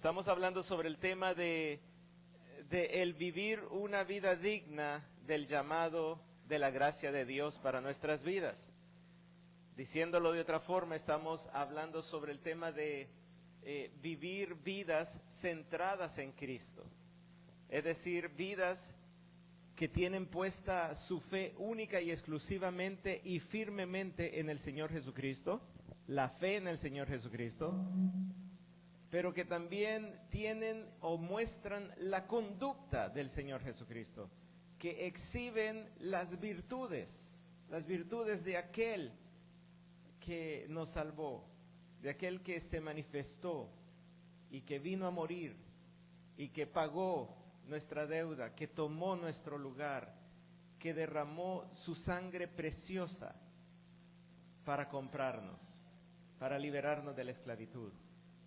Estamos hablando sobre el tema de el vivir una vida digna del llamado de la gracia de Dios para nuestras vidas. Diciéndolo de otra forma, estamos hablando sobre el tema de vivir vidas centradas en Cristo. Es decir, vidas que tienen puesta su fe única y exclusivamente y firmemente en el Señor Jesucristo, la fe en el Señor Jesucristo, pero que también tienen o muestran la conducta del Señor Jesucristo, que exhiben las virtudes de aquel que nos salvó, de aquel que se manifestó y que vino a morir y que pagó nuestra deuda, que tomó nuestro lugar, que derramó su sangre preciosa para comprarnos, para liberarnos de la esclavitud.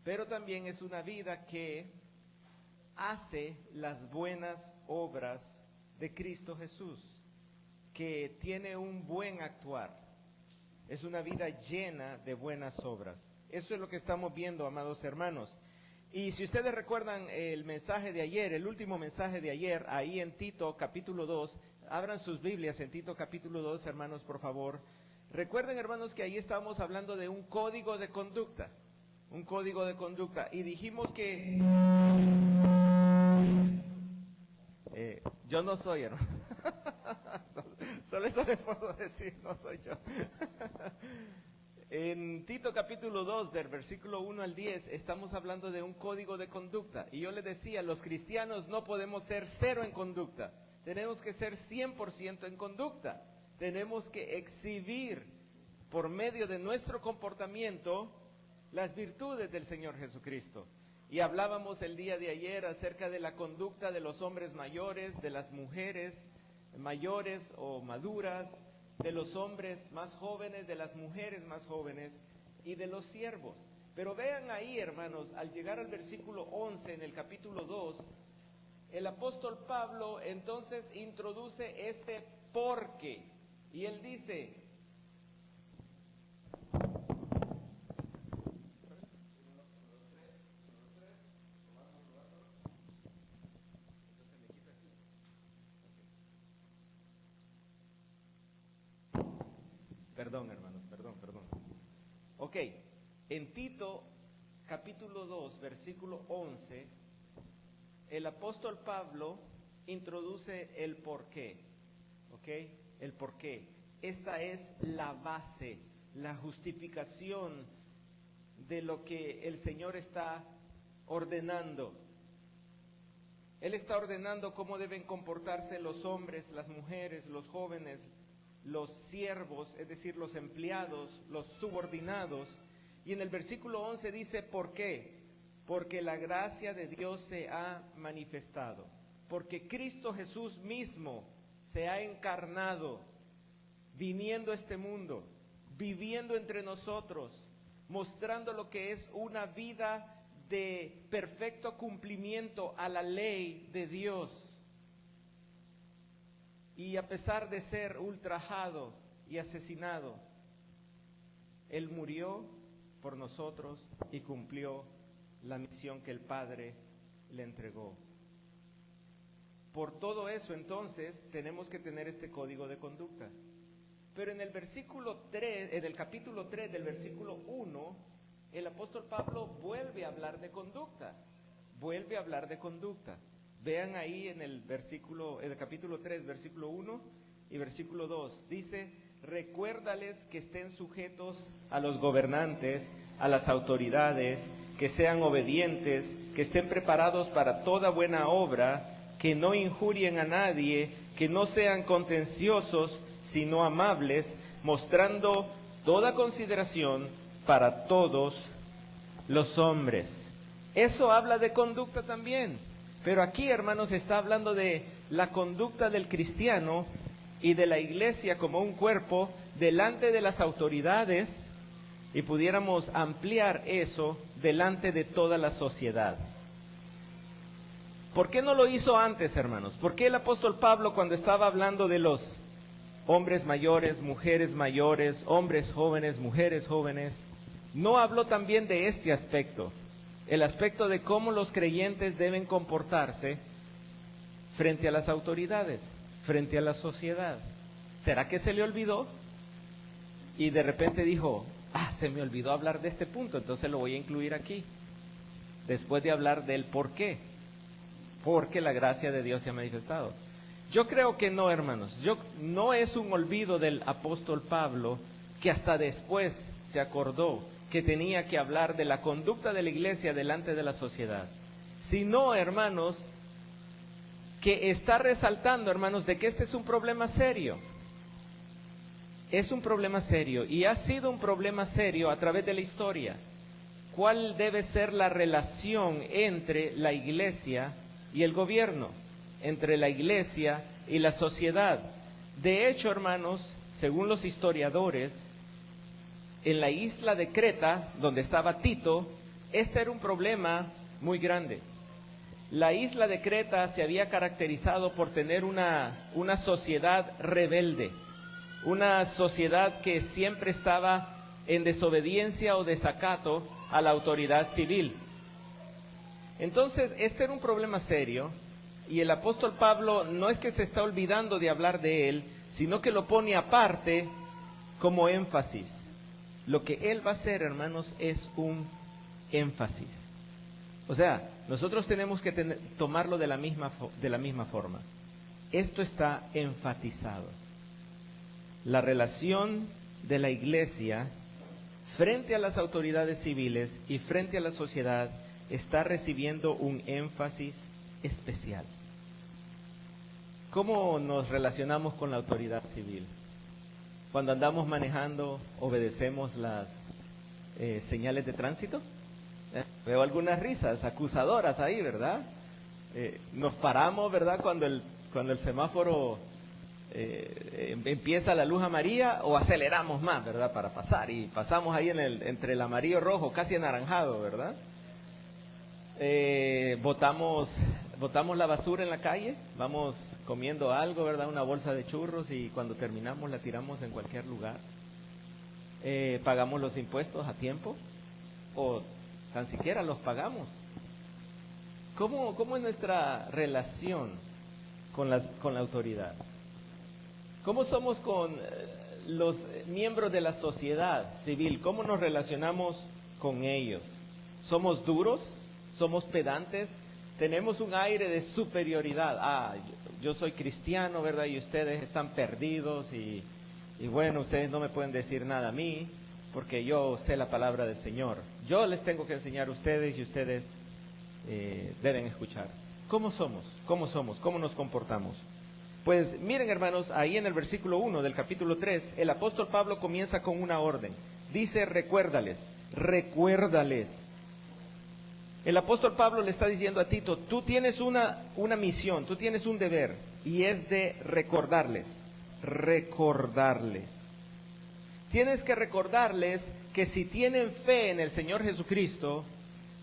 Pero también es una vida que hace las buenas obras de Cristo Jesús, que tiene un buen actuar. Es una vida llena de buenas obras. Eso es lo que estamos viendo, amados hermanos. Y si ustedes recuerdan el mensaje de ayer, el último mensaje de ayer, ahí en Tito capítulo 2, abran sus Biblias en Tito capítulo 2, hermanos, por favor. Recuerden, hermanos, que ahí estábamos hablando de un código de conducta. Un código de conducta. Y dijimos que... yo no soy, hermano. Solo eso les puedo decir, no soy yo. En Tito capítulo 2, del versículo 1 al 10, estamos hablando de un código de conducta. Y yo les decía, los cristianos no podemos ser cero en conducta. Tenemos que ser 100% en conducta. Tenemos que exhibir por medio de nuestro comportamiento las virtudes del Señor Jesucristo. Y hablábamos el día de ayer acerca de la conducta de los hombres mayores, de las mujeres mayores o maduras, de los hombres más jóvenes, de las mujeres más jóvenes y de los siervos. Pero vean ahí, hermanos, al llegar al versículo 11 en el capítulo 2, el apóstol Pablo entonces introduce este porque. Y él dice... Perdón, hermanos, perdón. Ok, en Tito capítulo 2, versículo 11, el apóstol Pablo introduce el porqué, ok, el porqué. Esta es la base, la justificación de lo que el Señor está ordenando. Él está ordenando cómo deben comportarse los hombres, las mujeres, los jóvenes, los siervos, es decir, los empleados, los subordinados. Y en el versículo 11 dice, ¿por qué? Porque la gracia de Dios se ha manifestado. Porque Cristo Jesús mismo se ha encarnado, viniendo a este mundo, viviendo entre nosotros, mostrando lo que es una vida de perfecto cumplimiento a la ley de Dios. Y a pesar de ser ultrajado y asesinado, Él murió por nosotros y cumplió la misión que el Padre le entregó. Por todo eso, entonces, tenemos que tener este código de conducta. Pero en el versículo 3, en el capítulo 3 del versículo 1, el apóstol Pablo vuelve a hablar de conducta. Vuelve a hablar de conducta. Vean ahí en el capítulo 3, versículo 1 y versículo 2. Dice, recuérdales que estén sujetos a los gobernantes, a las autoridades, que sean obedientes, que estén preparados para toda buena obra, que no injurien a nadie, que no sean contenciosos, sino amables, mostrando toda consideración para todos los hombres. Eso habla de conducta también. Pero aquí, hermanos, está hablando de la conducta del cristiano y de la iglesia como un cuerpo delante de las autoridades, y pudiéramos ampliar eso delante de toda la sociedad. ¿Por qué no lo hizo antes, hermanos? ¿Por qué el apóstol Pablo, cuando estaba hablando de los hombres mayores, hombres jóvenes, mujeres jóvenes, no habló también de este aspecto? el aspecto de cómo los creyentes deben comportarse frente a las autoridades, frente a la sociedad. ¿Será que se le olvidó? Y de repente dijo, se me olvidó hablar de este punto, entonces lo voy a incluir aquí. Después de hablar del por qué. Porque la gracia de Dios se ha manifestado. Yo creo que no, hermanos. No es un olvido del apóstol Pablo, que hasta después se acordó que tenía que hablar de la conducta de la iglesia delante de la sociedad. Sino, hermanos, que está resaltando, hermanos, de que este es un problema serio. Es un problema serio y ha sido un problema serio a través de la historia. ¿Cuál debe ser la relación entre la iglesia y el gobierno? Entre la iglesia y la sociedad. De hecho, hermanos, según los historiadores, en la isla de Creta, donde estaba Tito, este era un problema muy grande. La isla de Creta se había caracterizado por tener una sociedad rebelde, una sociedad que siempre estaba en desobediencia o desacato a la autoridad civil. Entonces, este era un problema serio, y el apóstol Pablo no es que se está olvidando de hablar de él, sino que lo pone aparte como énfasis. Lo que él va a hacer, hermanos, es un énfasis. O sea, nosotros tenemos que tomarlo de la misma forma. Esto está enfatizado. La relación de la iglesia frente a las autoridades civiles y frente a la sociedad está recibiendo un énfasis especial. ¿Cómo nos relacionamos con la autoridad civil? Cuando andamos manejando, ¿obedecemos las señales de tránsito? Veo algunas risas acusadoras ahí, ¿verdad? Nos paramos, ¿verdad? Cuando el semáforo empieza la luz amarilla, o aceleramos más, ¿verdad? Para pasar, y pasamos ahí entre el amarillo rojo, casi anaranjado, ¿verdad? Botamos la basura en la calle, vamos comiendo algo, ¿verdad? Una bolsa de churros, y cuando terminamos la tiramos en cualquier lugar. Pagamos los impuestos a tiempo, o tan siquiera los pagamos. ¿Cómo es nuestra relación con la autoridad? ¿Cómo somos con los miembros de la sociedad civil? ¿Cómo nos relacionamos con ellos? ¿Somos duros? ¿Somos pedantes? ¿Tenemos un aire de superioridad? Yo soy cristiano, ¿verdad? Y ustedes están perdidos, y bueno, ustedes no me pueden decir nada a mí, porque yo sé la palabra del Señor. Yo les tengo que enseñar a ustedes, y ustedes deben escuchar. ¿Cómo somos? ¿Cómo nos comportamos? Pues miren, hermanos, ahí en el versículo 1 del capítulo 3, el apóstol Pablo comienza con una orden. Dice, recuérdales. El apóstol Pablo le está diciendo a Tito, tú tienes una misión, tú tienes un deber, y es de recordarles. Tienes que recordarles que si tienen fe en el Señor Jesucristo,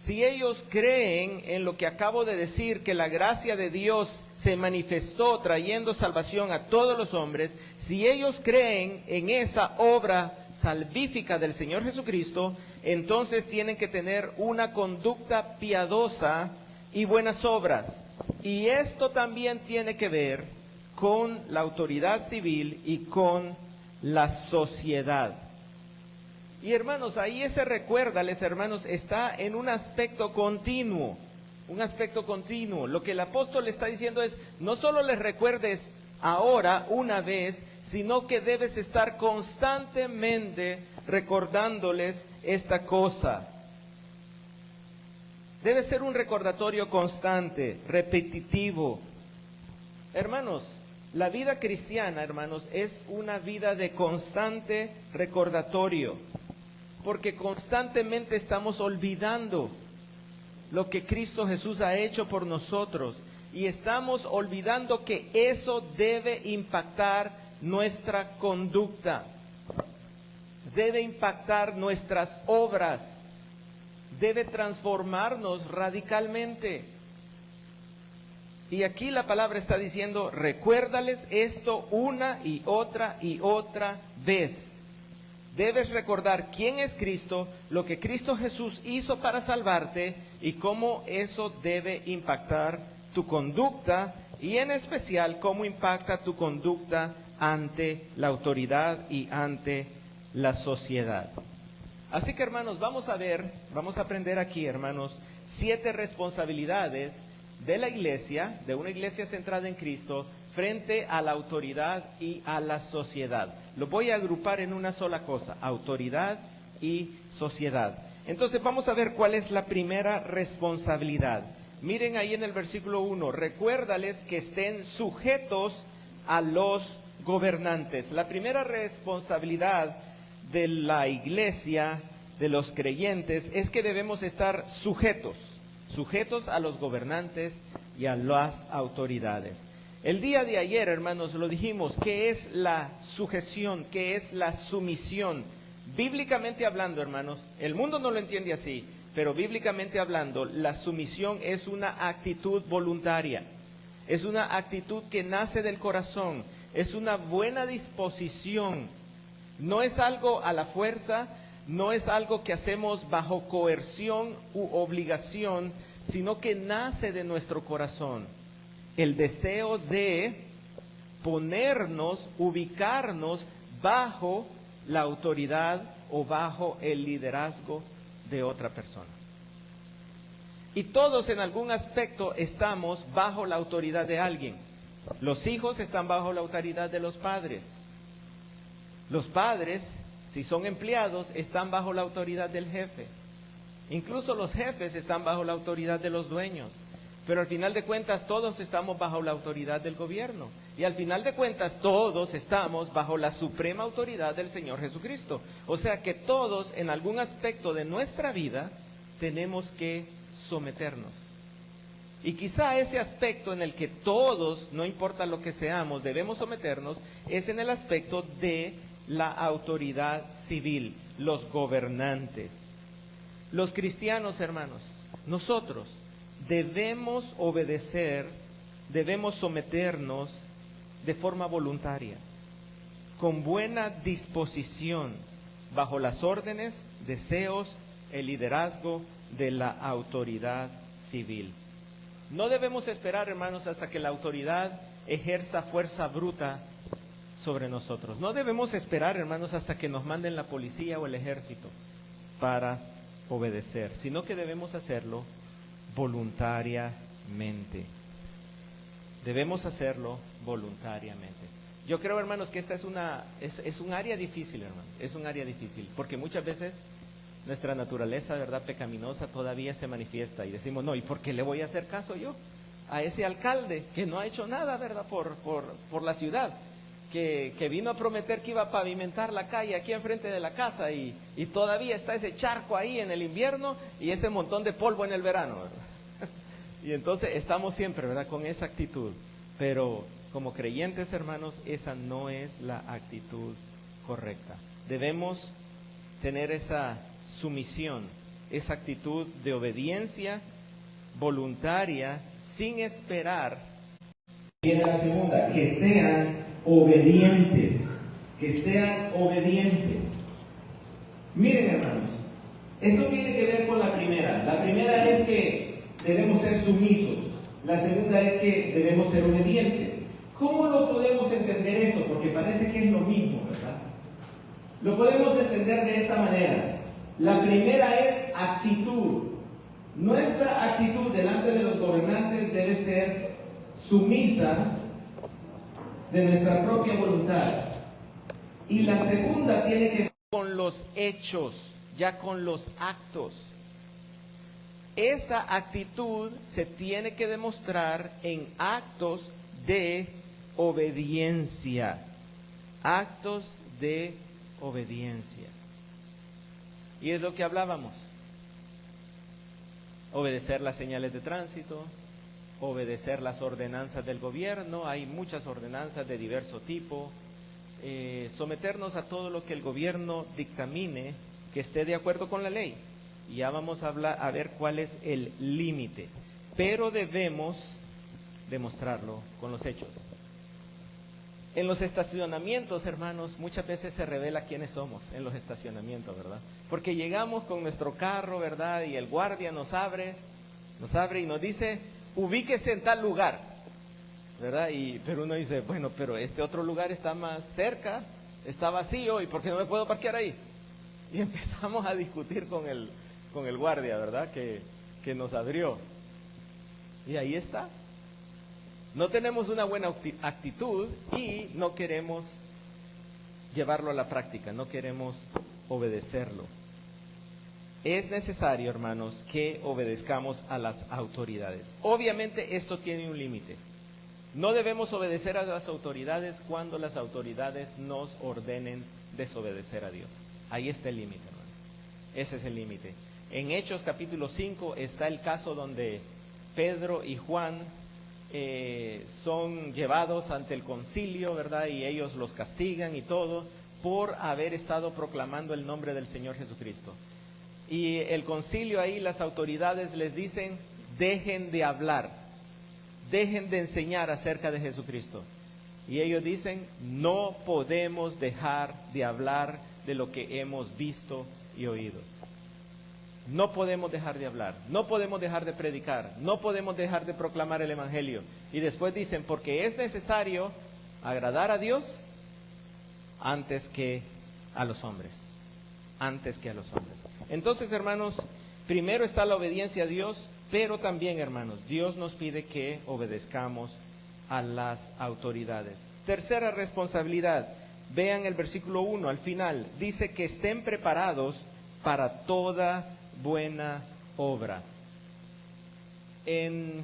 si ellos creen en lo que acabo de decir, que la gracia de Dios se manifestó trayendo salvación a todos los hombres, si ellos creen en esa obra salvífica del Señor Jesucristo, entonces tienen que tener una conducta piadosa y buenas obras. Y esto también tiene que ver con la autoridad civil y con la sociedad. Y hermanos, ahí ese recuérdales, hermanos, está en un aspecto continuo. Lo que el apóstol le está diciendo es, no solo les recuerdes ahora una vez, sino que debes estar constantemente recordándoles esta cosa. Debe ser un recordatorio constante, repetitivo. Hermanos, la vida cristiana, hermanos, es una vida de constante recordatorio, porque constantemente estamos olvidando lo que Cristo Jesús ha hecho por nosotros, y estamos olvidando que eso debe impactar nuestra conducta, debe impactar nuestras obras, debe transformarnos radicalmente. Y aquí la palabra está diciendo, recuérdales esto una y otra vez. Debes recordar quién es Cristo, lo que Cristo Jesús hizo para salvarte y cómo eso debe impactar tu conducta y en especial cómo impacta tu conducta ante la autoridad y ante la sociedad. Así que hermanos, vamos a aprender aquí, hermanos, 7 responsabilidades de la iglesia, de una iglesia centrada en Cristo, frente a la autoridad y a la sociedad. Lo voy a agrupar en una sola cosa, autoridad y sociedad. Entonces vamos a ver cuál es la primera responsabilidad. Miren ahí en el versículo 1, recuérdales que estén sujetos a los gobernantes. La primera responsabilidad de la iglesia, de los creyentes, es que debemos estar sujetos a los gobernantes y a las autoridades. El día de ayer, hermanos, lo dijimos, ¿qué es la sujeción? ¿Qué es la sumisión? Bíblicamente hablando, hermanos, el mundo no lo entiende así, pero bíblicamente hablando, la sumisión es una actitud voluntaria, es una actitud que nace del corazón, es una buena disposición, no es algo a la fuerza, no es algo que hacemos bajo coerción u obligación, sino que nace de nuestro corazón. El deseo de ponernos, ubicarnos bajo la autoridad o bajo el liderazgo de otra persona. Y todos en algún aspecto estamos bajo la autoridad de alguien. Los hijos están bajo la autoridad de los padres. Los padres, si son empleados, están bajo la autoridad del jefe. Incluso los jefes están bajo la autoridad de los dueños. Pero al final de cuentas todos estamos bajo la autoridad del gobierno. Y al final de cuentas todos estamos bajo la suprema autoridad del Señor Jesucristo. O sea que todos en algún aspecto de nuestra vida tenemos que someternos. Y quizá ese aspecto en el que todos, no importa lo que seamos, debemos someternos, es en el aspecto de la autoridad civil, los gobernantes. Los cristianos, hermanos, nosotros debemos obedecer, debemos someternos de forma voluntaria, con buena disposición, bajo las órdenes, deseos, el liderazgo de la autoridad civil. No debemos esperar, hermanos, hasta que la autoridad ejerza fuerza bruta sobre nosotros. No debemos esperar, hermanos, hasta que nos manden la policía o el ejército para obedecer, sino que debemos hacerlo voluntariamente. Debemos hacerlo voluntariamente. Yo creo, hermanos, que esta es un área difícil, hermano. Es un área difícil, porque muchas veces nuestra naturaleza, ¿verdad?, pecaminosa todavía se manifiesta y decimos, no, ¿y por qué le voy a hacer caso yo a ese alcalde que no ha hecho nada, ¿verdad?, por la ciudad? Que vino a prometer que iba a pavimentar la calle aquí enfrente de la casa y todavía está ese charco ahí en el invierno y ese montón de polvo en el verano, ¿verdad? Y entonces estamos siempre, ¿verdad?, con esa actitud. Pero como creyentes, hermanos, esa no es la actitud correcta. Debemos tener esa sumisión, esa actitud de obediencia voluntaria, sin esperar. Viene la segunda, que sean obedientes, Miren, hermanos, esto tiene que ver con la primera. La primera es que debemos ser sumisos. La segunda es que debemos ser obedientes. ¿Cómo lo podemos entender eso? Porque parece que es lo mismo, ¿verdad? Lo podemos entender de esta manera. La primera es actitud. Nuestra actitud delante de los gobernantes debe ser sumisa de nuestra propia voluntad. Y la segunda tiene que ver con los hechos, ya con los actos. Esa actitud se tiene que demostrar en actos de obediencia. Actos de obediencia. Y es lo que hablábamos. Obedecer las señales de tránsito, obedecer las ordenanzas del gobierno. Hay muchas ordenanzas de diverso tipo. Someternos a todo lo que el gobierno dictamine que esté de acuerdo con la ley. Y ya vamos a ver cuál es el límite. Pero debemos demostrarlo con los hechos. En los estacionamientos, hermanos, muchas veces se revela quiénes somos en los estacionamientos, ¿verdad? Porque llegamos con nuestro carro, ¿verdad? Y el guardia nos abre y nos dice, ubíquese en tal lugar, ¿verdad? Pero uno dice, bueno, pero este otro lugar está más cerca, está vacío, ¿y por qué no me puedo parquear ahí? Y empezamos a discutir con el guardia, ¿verdad? Que nos abrió. Y ahí está. No tenemos una buena actitud y no queremos llevarlo a la práctica, no queremos obedecerlo. Es necesario, hermanos, que obedezcamos a las autoridades. Obviamente esto tiene un límite. No debemos obedecer a las autoridades cuando las autoridades nos ordenen desobedecer a Dios. Ahí está el límite, hermanos. Ese es el límite. En Hechos capítulo 5 está el caso donde Pedro y Juan son llevados ante el concilio, ¿verdad? Y ellos los castigan y todo por haber estado proclamando el nombre del Señor Jesucristo. Y el concilio ahí, las autoridades les dicen, dejen de hablar, dejen de enseñar acerca de Jesucristo. Y ellos dicen, no podemos dejar de hablar de lo que hemos visto y oído. No podemos dejar de hablar, no podemos dejar de predicar, no podemos dejar de proclamar el Evangelio. Y después dicen, porque es necesario agradar a Dios antes que a los hombres. Antes que a los hombres. Entonces, hermanos, primero está la obediencia a Dios, pero también, hermanos, Dios nos pide que obedezcamos a las autoridades. Tercera responsabilidad, vean el versículo 1 al final, dice que estén preparados para toda buena obra. En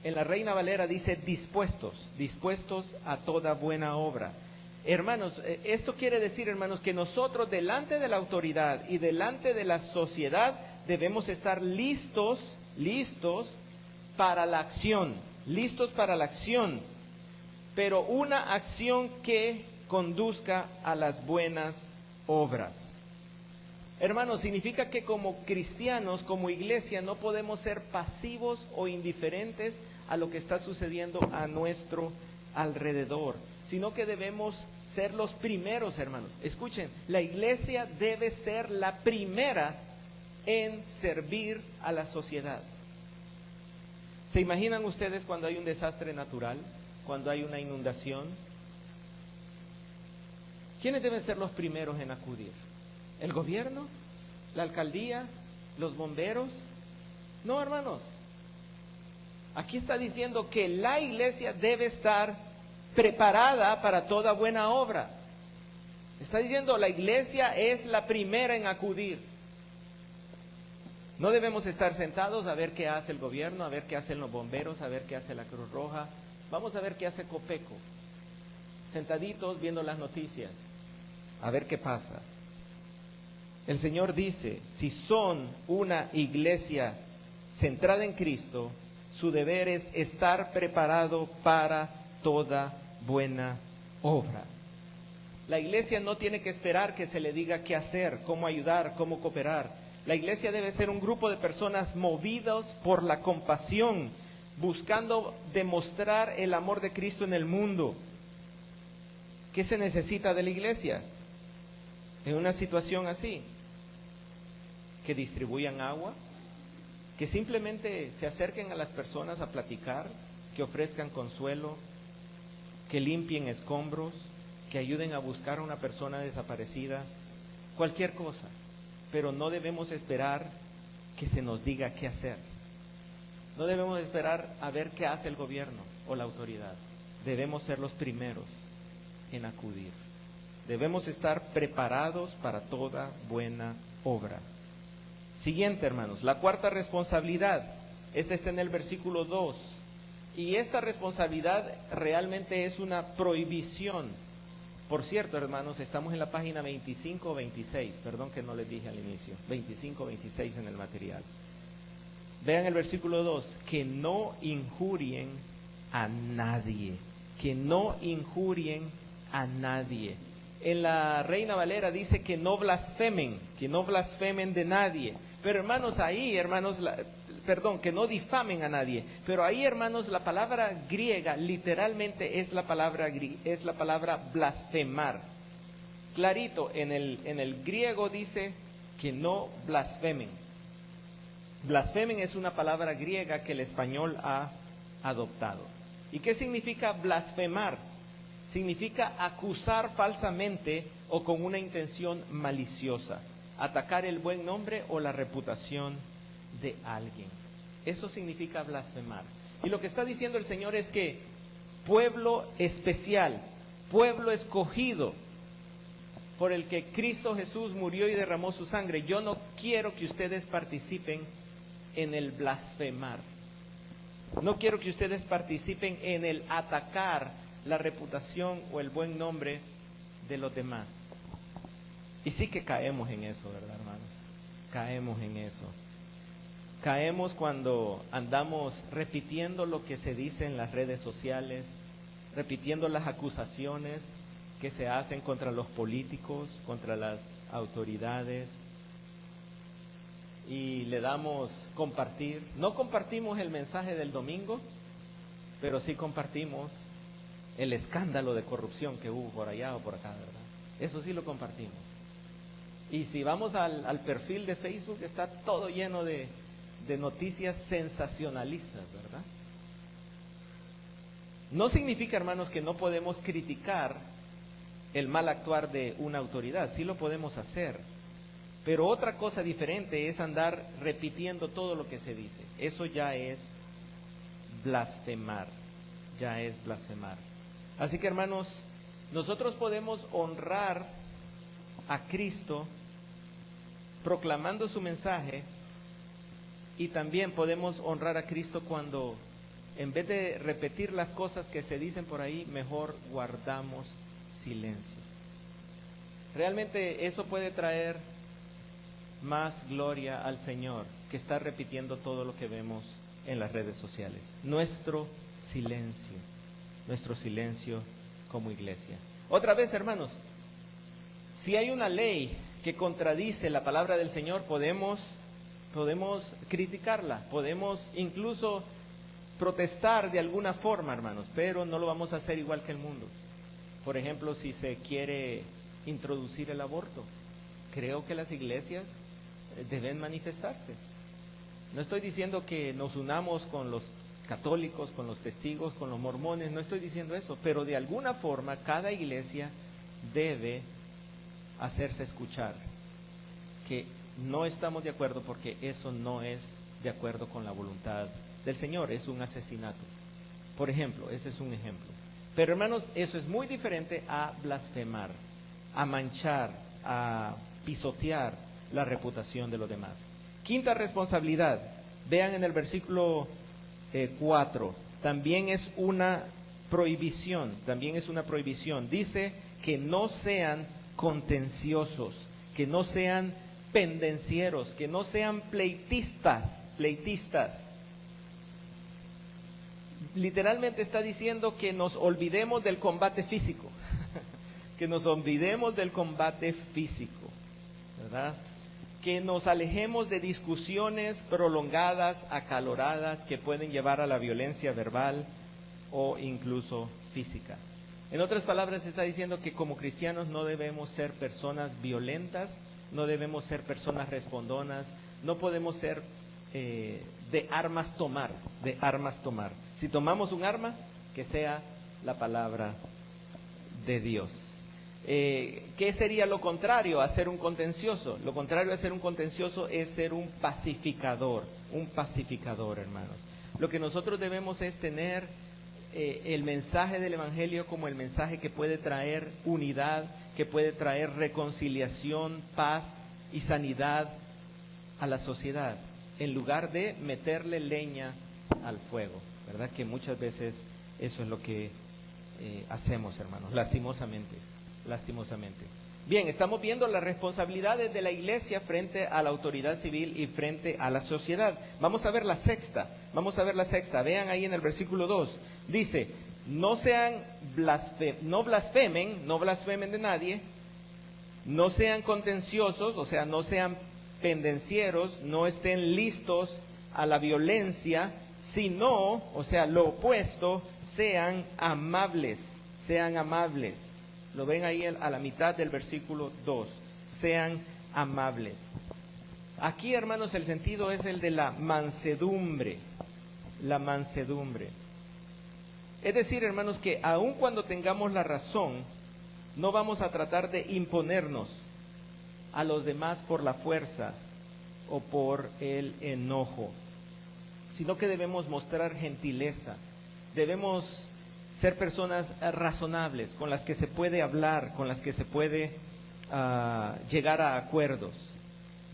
la Reina Valera dice dispuestos a toda buena obra. Hermanos, esto quiere decir, hermanos, que nosotros delante de la autoridad y delante de la sociedad debemos estar listos para la acción, pero una acción que conduzca a las buenas obras. Hermanos, significa que como cristianos, como iglesia, no podemos ser pasivos o indiferentes a lo que está sucediendo a nuestro alrededor, sino que debemos ser los primeros, hermanos. Escuchen, la iglesia debe ser la primera en servir a la sociedad. ¿Se imaginan ustedes cuando hay un desastre natural, cuando hay una inundación? ¿Quiénes deben ser los primeros en acudir? ¿El gobierno? ¿La alcaldía? ¿Los bomberos? No, hermanos. Aquí está diciendo que la iglesia debe estar preparada para toda buena obra. Está diciendo la iglesia es la primera en acudir. No debemos estar sentados a ver qué hace el gobierno, a ver qué hacen los bomberos, a ver qué hace la Cruz Roja. Vamos a ver qué hace Copeco. Sentaditos viendo las noticias, a ver qué pasa. El Señor dice, si son una iglesia centrada en Cristo, su deber es estar preparado para toda buena obra. La iglesia no tiene que esperar que se le diga qué hacer, cómo ayudar, cómo cooperar. La iglesia debe ser un grupo de personas movidos por la compasión, buscando demostrar el amor de Cristo en el mundo. ¿Qué se necesita de la iglesia en una situación así? Que distribuyan agua, que simplemente se acerquen a las personas a platicar, que ofrezcan consuelo, que limpien escombros, que ayuden a buscar a una persona desaparecida, cualquier cosa. Pero no debemos esperar que se nos diga qué hacer. No debemos esperar a ver qué hace el gobierno o la autoridad. Debemos ser los primeros en acudir. Debemos estar preparados para toda buena obra. Siguiente, hermanos, la cuarta responsabilidad. Esta está en el versículo 2. Y esta responsabilidad realmente es una prohibición. Por cierto, hermanos, estamos en la página 25-26. Perdón que no les dije al inicio. 25-26 en el material. Vean el versículo 2. Que no injurien a nadie. Que no injurien a nadie. En la Reina Valera dice que no blasfemen de nadie. Pero hermanos, ahí, hermanos, que no difamen a nadie. Pero ahí, hermanos, la palabra griega literalmente es la palabra blasfemar. Clarito, en el griego dice que no blasfemen. Blasfemen es una palabra griega que el español ha adoptado. ¿Y qué significa blasfemar? Significa acusar falsamente o con una intención maliciosa, atacar el buen nombre o la reputación de alguien. Eso significa blasfemar. Y lo que está diciendo el Señor es que pueblo especial, pueblo escogido, por el que Cristo Jesús murió y derramó su sangre, yo no quiero que ustedes participen en el blasfemar. No quiero que ustedes participen en el atacar la reputación o el buen nombre de los demás. Y sí que caemos en eso, ¿verdad, hermanos? Caemos en eso. Caemos cuando andamos repitiendo lo que se dice en las redes sociales, repitiendo las acusaciones que se hacen contra los políticos, contra las autoridades, y le damos compartir. No compartimos el mensaje del domingo, pero sí compartimos el escándalo de corrupción que hubo por allá o por acá, ¿verdad? Eso sí lo compartimos. Y si vamos al perfil de Facebook, está todo lleno de noticias sensacionalistas, ¿verdad? No significa, hermanos, que no podemos criticar el mal actuar de una autoridad. Sí lo podemos hacer. Pero otra cosa diferente es andar repitiendo todo lo que se dice. Eso ya es blasfemar. Ya es blasfemar. Así que, hermanos, nosotros podemos honrar a Cristo proclamando su mensaje, y también podemos honrar a Cristo cuando, en vez de repetir las cosas que se dicen por ahí, mejor guardamos silencio. Realmente eso puede traer más gloria al Señor que estar repitiendo todo lo que vemos en las redes sociales. Nuestro silencio como iglesia. Otra vez, hermanos, si hay una ley que contradice la palabra del Señor, podemos criticarla, podemos incluso protestar de alguna forma, hermanos, pero no lo vamos a hacer igual que el mundo. Por ejemplo, si se quiere introducir el aborto, creo que las iglesias deben manifestarse. No estoy diciendo que nos unamos con los católicos, con los testigos, con los mormones, no estoy diciendo eso, pero de alguna forma cada iglesia debe hacerse escuchar que no estamos de acuerdo, porque eso no es de acuerdo con la voluntad del Señor, es un asesinato. Por ejemplo, ese es un ejemplo. Pero, hermanos, eso es muy diferente a blasfemar, a manchar, a pisotear la reputación de los demás. Quinta responsabilidad, vean en el versículo 4, también es una prohibición, dice que no sean contenciosos, que no sean pendencieros, que no sean pleitistas. Literalmente está diciendo que nos olvidemos del combate físico, ¿verdad? Que nos alejemos de discusiones prolongadas, acaloradas, que pueden llevar a la violencia verbal o incluso física. En otras palabras, está diciendo que como cristianos no debemos ser personas violentas, no debemos ser personas respondonas, no podemos ser de armas tomar. Si tomamos un arma, que sea la palabra de Dios. ¿Qué sería lo contrario a ser un contencioso? Lo contrario a ser un contencioso es ser un pacificador, hermanos. Lo que nosotros debemos es tener el mensaje del Evangelio como el mensaje que puede traer unidad, que puede traer reconciliación, paz y sanidad a la sociedad, en lugar de meterle leña al fuego, ¿verdad? Que muchas veces eso es lo que hacemos, hermanos, lastimosamente. Bien, estamos viendo las responsabilidades de la iglesia frente a la autoridad civil y frente a la sociedad. Vamos a ver la sexta. Vean ahí en el versículo 2. Dice, no blasfemen de nadie, no sean contenciosos, o sea, no sean pendencieros, no estén listos a la violencia, sino, o sea, lo opuesto, sean amables, sean amables. Lo ven ahí a la mitad del versículo 2, sean amables. Aquí, hermanos, el sentido es el de la mansedumbre, la mansedumbre. Es decir, hermanos, que aun cuando tengamos la razón, no vamos a tratar de imponernos a los demás por la fuerza o por el enojo, sino que debemos mostrar gentileza, debemos ser personas razonables, con las que se puede hablar, con las que se puede llegar a acuerdos.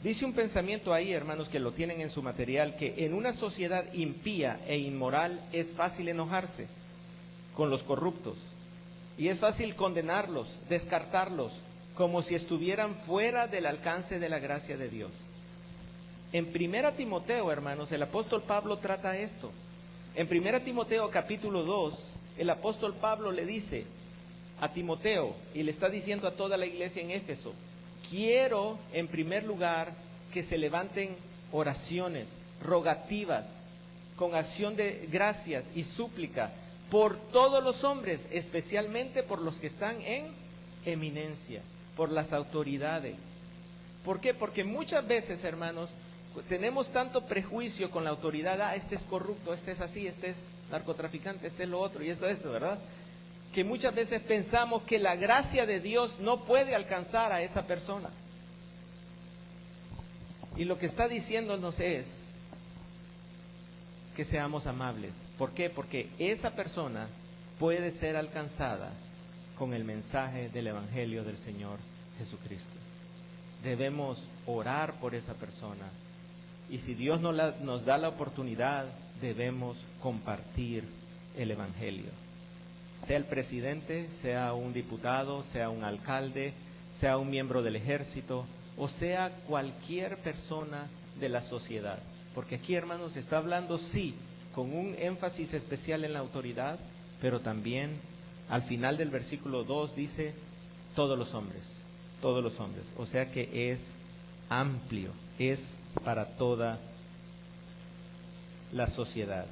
Dice un pensamiento ahí, hermanos, que lo tienen en su material, que en una sociedad impía e inmoral es fácil enojarse con los corruptos, y es fácil condenarlos, descartarlos, como si estuvieran fuera del alcance de la gracia de Dios. En 1 Timoteo, hermanos, el apóstol Pablo trata esto. En 1 Timoteo capítulo 2, el apóstol Pablo le dice a Timoteo, y le está diciendo a toda la iglesia en Éfeso: quiero en primer lugar que se levanten oraciones, rogativas, con acción de gracias y súplica por todos los hombres, especialmente por los que están en eminencia, por las autoridades. ¿Por qué? Porque muchas veces, hermanos, tenemos tanto prejuicio con la autoridad. Este es corrupto, este es así, este es narcotraficante, este es lo otro y esto, ¿verdad? Que muchas veces pensamos que la gracia de Dios no puede alcanzar a esa persona. Y lo que está diciéndonos es que seamos amables. ¿Por qué? Porque esa persona puede ser alcanzada con el mensaje del Evangelio del Señor Jesucristo. Debemos orar por esa persona, y si Dios nos da la oportunidad, debemos compartir el Evangelio. Sea el presidente, sea un diputado, sea un alcalde, sea un miembro del ejército, o sea cualquier persona de la sociedad. Porque aquí, hermanos, está hablando, sí, con un énfasis especial en la autoridad, pero también al final del versículo 2 dice todos los hombres, todos los hombres. O sea que es amplio, es para toda la sociedad.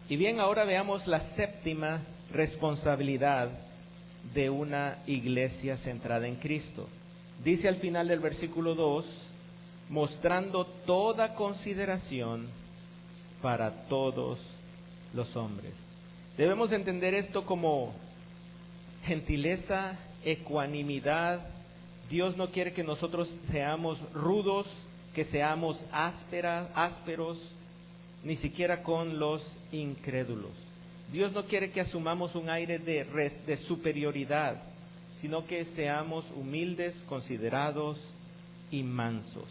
Y bien, ahora veamos la séptima responsabilidad de una iglesia centrada en Cristo. Dice al final del versículo 2, mostrando toda consideración para todos los hombres. Debemos entender esto como gentileza, ecuanimidad. Dios no quiere que nosotros seamos rudos, que seamos ásperos, ni siquiera con los incrédulos. Dios no quiere que asumamos un aire de superioridad, sino que seamos humildes, considerados y mansos.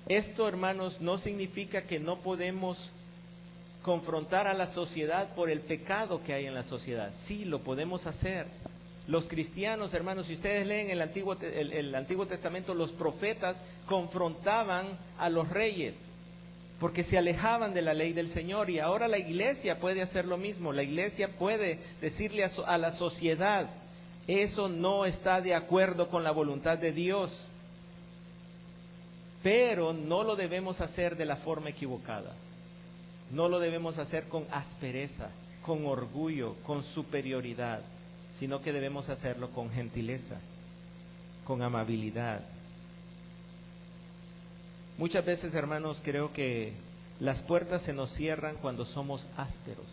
Esto, hermanos, no significa que no podemos confrontar a la sociedad por el pecado que hay en la sociedad. Sí, lo podemos hacer. Los cristianos, hermanos, si ustedes leen el Antiguo Testamento, los profetas confrontaban a los reyes porque se alejaban de la ley del Señor, y ahora la iglesia puede hacer lo mismo. La iglesia puede decirle a la sociedad: eso no está de acuerdo con la voluntad de Dios. Pero no lo debemos hacer de la forma equivocada. No lo debemos hacer con aspereza, con orgullo, con superioridad, sino que debemos hacerlo con gentileza, con amabilidad. Muchas veces, hermanos, creo que las puertas se nos cierran cuando somos ásperos,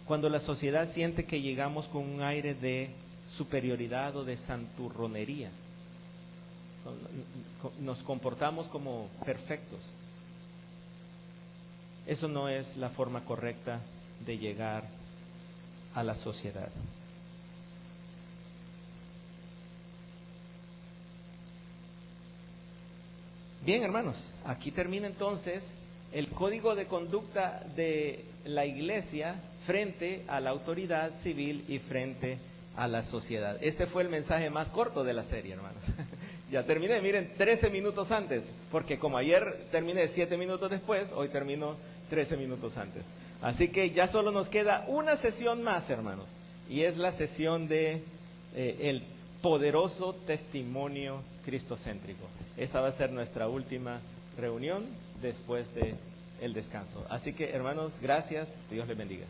cuando la sociedad siente que llegamos con un aire de superioridad o de santurronería. Nos comportamos como perfectos. Eso no es la forma correcta de llegar a la sociedad. Bien, hermanos, aquí termina entonces el código de conducta de la iglesia frente a la autoridad civil y frente a la sociedad. Este fue el mensaje más corto de la serie, hermanos. Ya terminé, miren, 13 minutos antes, porque como ayer terminé 7 minutos después, hoy termino 13 minutos antes. Así que ya solo nos queda una sesión más, hermanos, y es la sesión de el poderoso testimonio cristocéntrico. Esa va a ser nuestra última reunión después de el descanso. Así que, hermanos, gracias. Dios les bendiga.